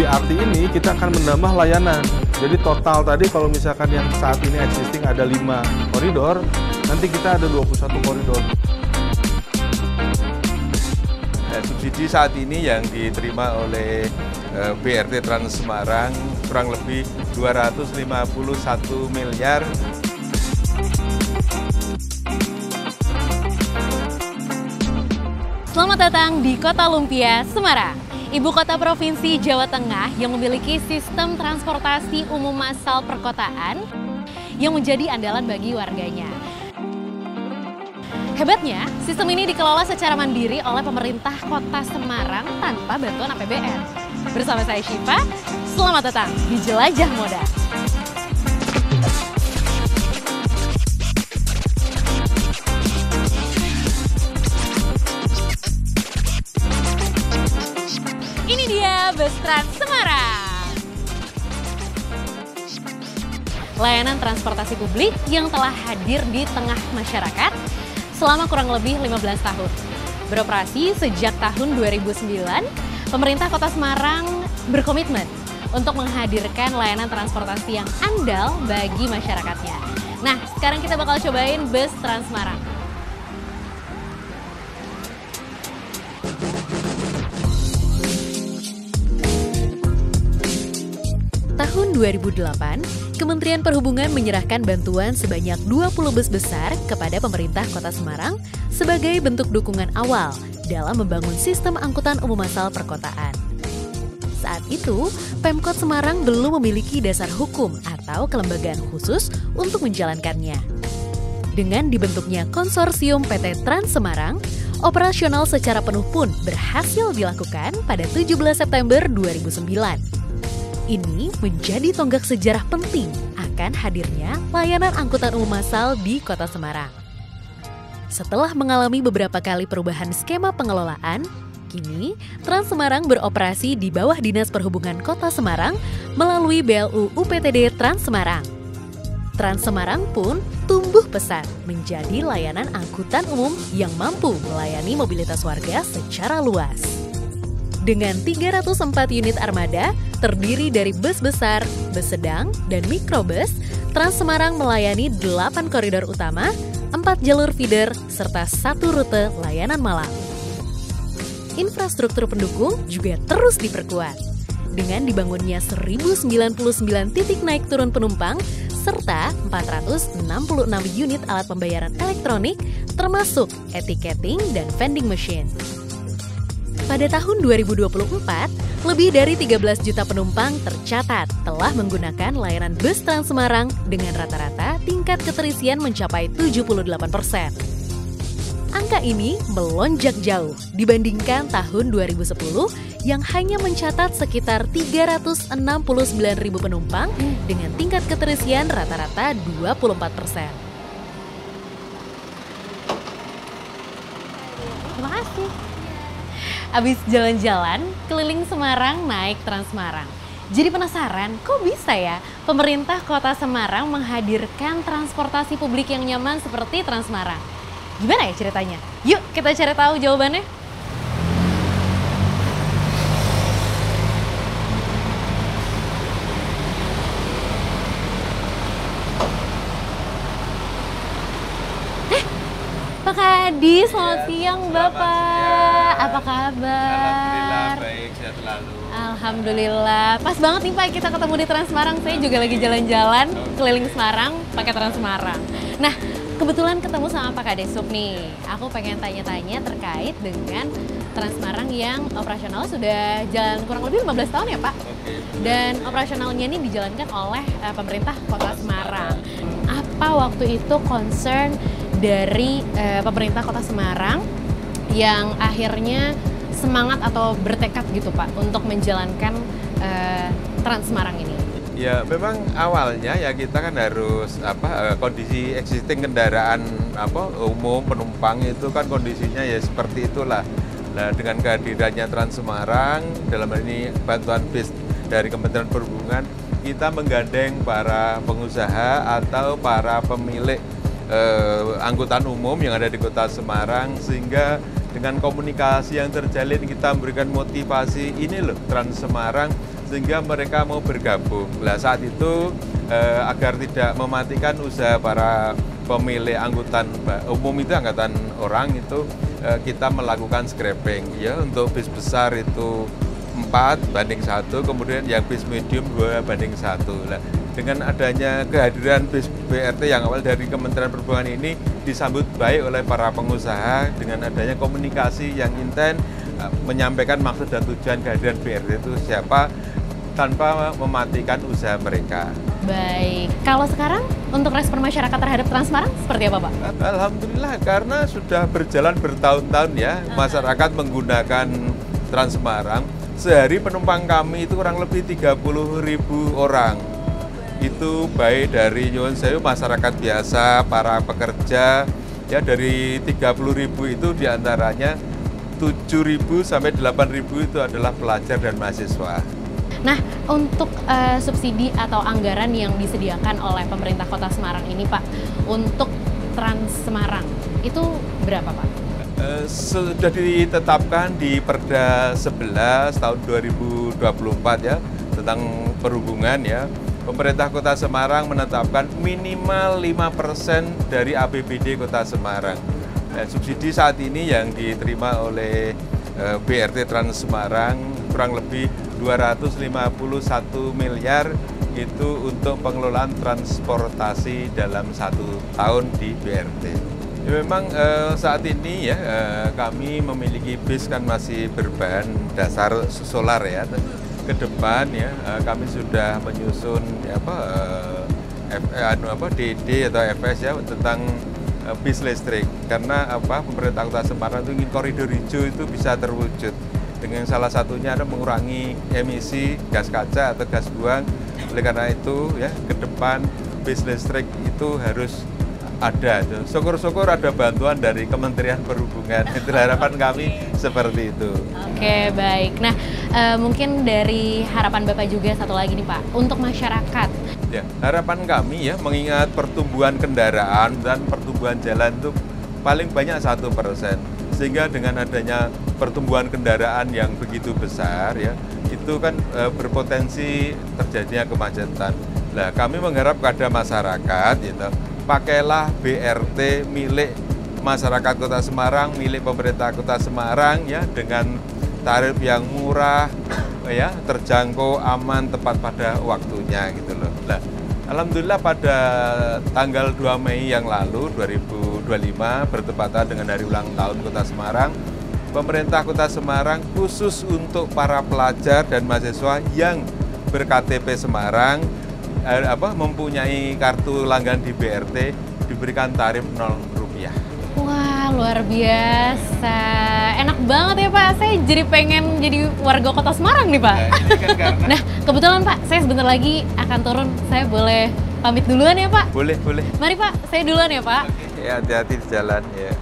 BRT ini kita akan menambah layanan. Jadi total tadi kalau misalkan yang saat ini existing ada 5 koridor, nanti kita ada 21 koridor. Subsidi saat ini yang diterima oleh BRT Trans Semarang kurang lebih 251 miliar. Selamat datang di Kota Lumpia, Semarang, ibu kota provinsi Jawa Tengah yang memiliki sistem transportasi umum massal perkotaan yang menjadi andalan bagi warganya. Hebatnya, sistem ini dikelola secara mandiri oleh pemerintah Kota Semarang tanpa bantuan APBN. Bersama saya Syifa, selamat datang di Jelajah Moda. Ini dia Bus Trans Semarang. Layanan transportasi publik yang telah hadir di tengah masyarakat selama kurang lebih 15 tahun. Beroperasi sejak tahun 2009, pemerintah Kota Semarang berkomitmen untuk menghadirkan layanan transportasi yang andal bagi masyarakatnya. Nah, sekarang kita bakal cobain Bus Trans Semarang. Tahun 2008, Kementerian Perhubungan menyerahkan bantuan sebanyak 20 bus besar kepada pemerintah Kota Semarang sebagai bentuk dukungan awal dalam membangun sistem angkutan umum massal perkotaan. Saat itu, Pemkot Semarang belum memiliki dasar hukum atau kelembagaan khusus untuk menjalankannya. Dengan dibentuknya konsorsium PT Trans Semarang, operasional secara penuh pun berhasil dilakukan pada 17 September 2009. Ini menjadi tonggak sejarah penting akan hadirnya layanan angkutan umum massal di Kota Semarang. Setelah mengalami beberapa kali perubahan skema pengelolaan, kini Trans Semarang beroperasi di bawah Dinas Perhubungan Kota Semarang melalui BLU UPTD Trans Semarang. Trans Semarang pun tumbuh pesat menjadi layanan angkutan umum yang mampu melayani mobilitas warga secara luas. Dengan 304 unit armada, terdiri dari bus besar, bus sedang, dan mikrobus, Trans Semarang melayani 8 koridor utama, 4 jalur feeder, serta 1 rute layanan malam. Infrastruktur pendukung juga terus diperkuat, dengan dibangunnya 1099 titik naik turun penumpang, serta 466 unit alat pembayaran elektronik, termasuk e-ticketing dan vending machine. Pada tahun 2024, lebih dari 13 juta penumpang tercatat telah menggunakan layanan bus Trans Semarang dengan rata-rata tingkat keterisian mencapai 78%. Angka ini melonjak jauh dibandingkan tahun 2010 yang hanya mencatat sekitar 369.000 penumpang dengan tingkat keterisian rata-rata 24%. Terima kasih. Abis jalan-jalan, keliling Semarang naik Trans Semarang. Jadi penasaran, kok bisa ya pemerintah Kota Semarang menghadirkan transportasi publik yang nyaman seperti Trans Semarang? Gimana ya ceritanya? Yuk kita cari tahu jawabannya. Pak Kadi, selamat siang Bapak. Apa kabar? Alhamdulillah, baik, sehat selalu. Alhamdulillah. Pas banget nih Pak, kita ketemu di Trans Semarang. Saya juga lagi jalan-jalan keliling Semarang pakai Trans Semarang. Nah, kebetulan ketemu sama Pak Kadesub nih. Aku pengen tanya-tanya terkait dengan Trans Semarang yang operasional sudah jalan kurang lebih 15 tahun ya Pak? Dan operasionalnya ini dijalankan oleh pemerintah Kota Semarang. Apa waktu itu concern dari pemerintah Kota Semarang yang akhirnya semangat atau bertekad gitu Pak untuk menjalankan Trans Semarang ini? Ya memang awalnya ya kita kan harus kondisi existing kendaraan umum penumpang itu kan kondisinya ya seperti itulah. Nah dengan kehadirannya Trans Semarang dalam hal ini bantuan bis dari Kementerian Perhubungan, kita menggandeng para pengusaha atau para pemilik angkutan umum yang ada di Kota Semarang, sehingga dengan komunikasi yang terjalin kita memberikan motivasi ini loh Trans Semarang sehingga mereka mau bergabung. Nah, saat itu agar tidak mematikan usaha para pemilik angkutan umum itu, angkutan orang itu, kita melakukan scrapping ya. Untuk bis besar itu 4:1, kemudian yang bis medium 2:1. Nah, dengan adanya kehadiran bis BRT yang awal dari Kementerian Perhubungan ini disambut baik oleh para pengusaha dengan adanya komunikasi yang intens, menyampaikan maksud dan tujuan kehadiran BRT itu siapa tanpa mematikan usaha mereka. Baik, kalau sekarang untuk respon masyarakat terhadap Trans Semarang seperti apa Pak? Alhamdulillah, karena sudah berjalan bertahun-tahun ya, masyarakat menggunakan Trans Semarang. Sehari penumpang kami itu kurang lebih 30.000 orang. Itu baik dari nyuwun sewu masyarakat biasa, para pekerja, ya dari 30.000 itu diantaranya 7.000 sampai 8.000 itu adalah pelajar dan mahasiswa. Nah, untuk subsidi atau anggaran yang disediakan oleh pemerintah Kota Semarang ini Pak, untuk Trans Semarang, itu berapa Pak? Sudah ditetapkan di Perda 11 tahun 2024 ya, tentang perhubungan ya. Pemerintah Kota Semarang menetapkan minimal 5% dari APBD Kota Semarang. Nah, subsidi saat ini yang diterima oleh BRT Trans Semarang kurang lebih 251 miliar itu untuk pengelolaan transportasi dalam 1 tahun di BRT. Ya, memang saat ini ya kami memiliki bis kan masih berbahan dasar solar ya. Ke depan ya kami sudah menyusun DD atau FS ya tentang bis listrik, karena pemerintah Kota Semarang itu ingin koridor hijau itu bisa terwujud dengan salah satunya ada mengurangi emisi gas kaca atau gas buang. Oleh karena itu ya ke depan bis listrik itu harus ada. Syukur-syukur ada bantuan dari Kementerian Perhubungan. Itu harapan kami seperti itu. Oke, baik. Nah, mungkin dari harapan Bapak juga satu lagi nih Pak, untuk masyarakat. Ya, harapan kami ya mengingat pertumbuhan kendaraan dan pertumbuhan jalan itu paling banyak 1%. Sehingga dengan adanya pertumbuhan kendaraan yang begitu besar ya, itu kan berpotensi terjadinya kemacetan. Nah, kami mengharap kepada masyarakat gitu, pakailah BRT milik masyarakat Kota Semarang, milik pemerintah Kota Semarang ya, dengan tarif yang murah ya, terjangkau, aman, tepat pada waktunya gitu loh. Nah, alhamdulillah pada tanggal 2 Mei yang lalu 2025 bertepatan dengan hari ulang tahun Kota Semarang, pemerintah Kota Semarang khusus untuk para pelajar dan mahasiswa yang ber-KTP Semarang mempunyai kartu langganan di BRT diberikan tarif Rp0. Wah, luar biasa. Enak banget ya Pak, saya jadi pengen jadi warga Kota Semarang nih Pak. Nah, kebetulan Pak, saya sebentar lagi akan turun. Saya boleh pamit duluan ya Pak? Boleh, boleh. Mari Pak, saya duluan ya Pak. Oke, ya, hati-hati di jalan ya.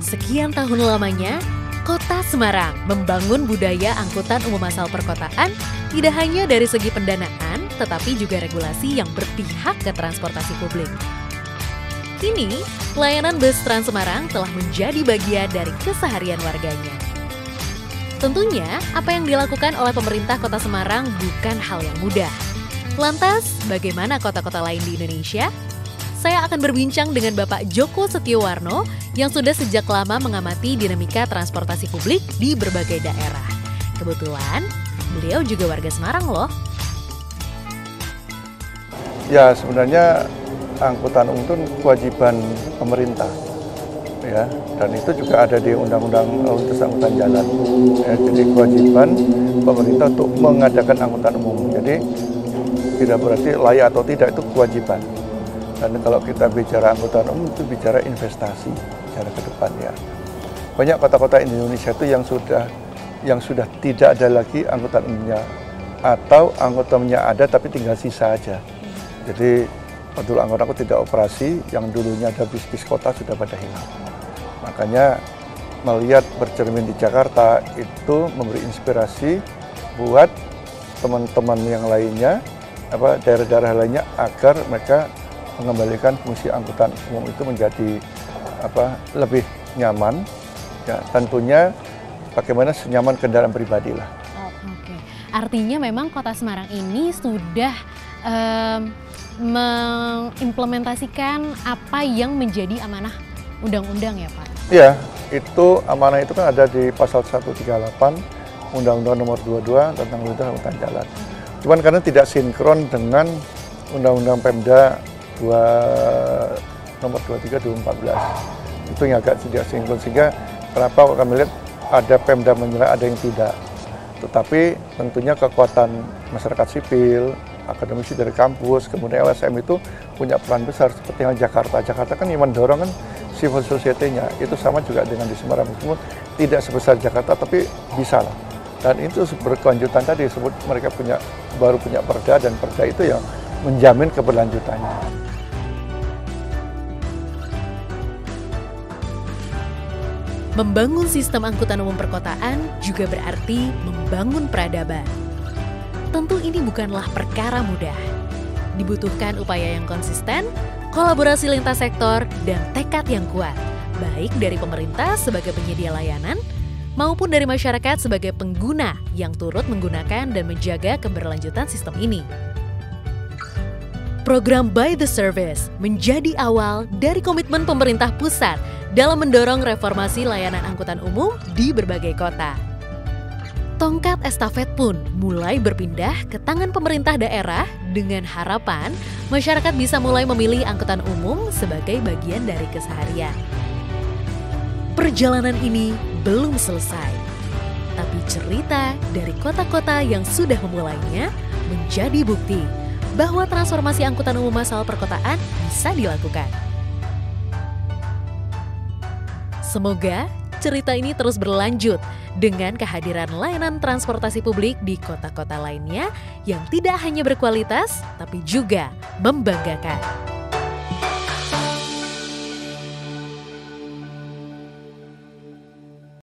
Sekian tahun lamanya, Kota Semarang membangun budaya angkutan umum asal perkotaan tidak hanya dari segi pendanaan, tetapi juga regulasi yang berpihak ke transportasi publik. Kini, layanan bus Trans Semarang telah menjadi bagian dari keseharian warganya. Tentunya, apa yang dilakukan oleh pemerintah Kota Semarang bukan hal yang mudah. Lantas, bagaimana kota-kota lain di Indonesia? Saya akan berbincang dengan Bapak Joko Setiowarno yang sudah sejak lama mengamati dinamika transportasi publik di berbagai daerah. Kebetulan, beliau juga warga Semarang loh. Ya, sebenarnya angkutan umum itu kewajiban pemerintah. Ya, dan itu juga ada di Undang-Undang Lalu Lintas Angkutan Jalan. Ya, jadi kewajiban pemerintah untuk mengadakan angkutan umum. Jadi tidak berarti layak atau tidak, itu kewajiban. Dan kalau kita bicara angkutan umum itu bicara investasi secara ke depan ya. Banyak kota-kota di Indonesia itu yang sudah tidak ada lagi angkutan umumnya, atau angkutannya ada tapi tinggal sisa aja. Jadi waktu angkutan aku tidak operasi, yang dulunya ada bis-bis kota sudah pada hilang. Makanya melihat bercermin di Jakarta itu memberi inspirasi buat teman-teman yang lainnya, daerah-daerah lainnya, agar mereka mengembalikan fungsi angkutan umum itu menjadi lebih nyaman, ya tentunya bagaimana senyaman kendaraan pribadi lah. Oke, artinya memang Kota Semarang ini sudah mengimplementasikan apa yang menjadi amanah undang-undang ya Pak? Iya, itu amanah itu kan ada di pasal 138 Undang-Undang Nomor 22 tentang lintas angkutan jalan. Cuman karena tidak sinkron dengan Undang-Undang Pemda Nomor 23 2014. Itu yang agak tidak sinkron, sehingga kenapa kami lihat ada Pemda menyerah, ada yang tidak. Tetapi tentunya kekuatan masyarakat sipil, akademisi dari kampus, kemudian LSM itu punya peran besar seperti yang Jakarta. Jakarta kan yang mendorong kan civil society-nya, itu sama juga dengan di Semarang. Meskipun tidak sebesar Jakarta, tapi bisa lah. Dan itu berkelanjutan tadi, disebut mereka baru punya perda, dan perda itu yang menjamin keberlanjutannya. Membangun sistem angkutan umum perkotaan juga berarti membangun peradaban. Tentu ini bukanlah perkara mudah. Dibutuhkan upaya yang konsisten, kolaborasi lintas sektor, dan tekad yang kuat, baik dari pemerintah sebagai penyedia layanan, maupun dari masyarakat sebagai pengguna yang turut menggunakan dan menjaga keberlanjutan sistem ini. Program By the Service menjadi awal dari komitmen pemerintah pusat dalam mendorong reformasi layanan angkutan umum di berbagai kota. Tongkat estafet pun mulai berpindah ke tangan pemerintah daerah dengan harapan masyarakat bisa mulai memilih angkutan umum sebagai bagian dari keseharian. Perjalanan ini belum selesai, tapi cerita dari kota-kota yang sudah memulainya menjadi bukti bahwa transformasi angkutan umum massal perkotaan bisa dilakukan. Semoga cerita ini terus berlanjut dengan kehadiran layanan transportasi publik di kota-kota lainnya yang tidak hanya berkualitas, tapi juga membanggakan.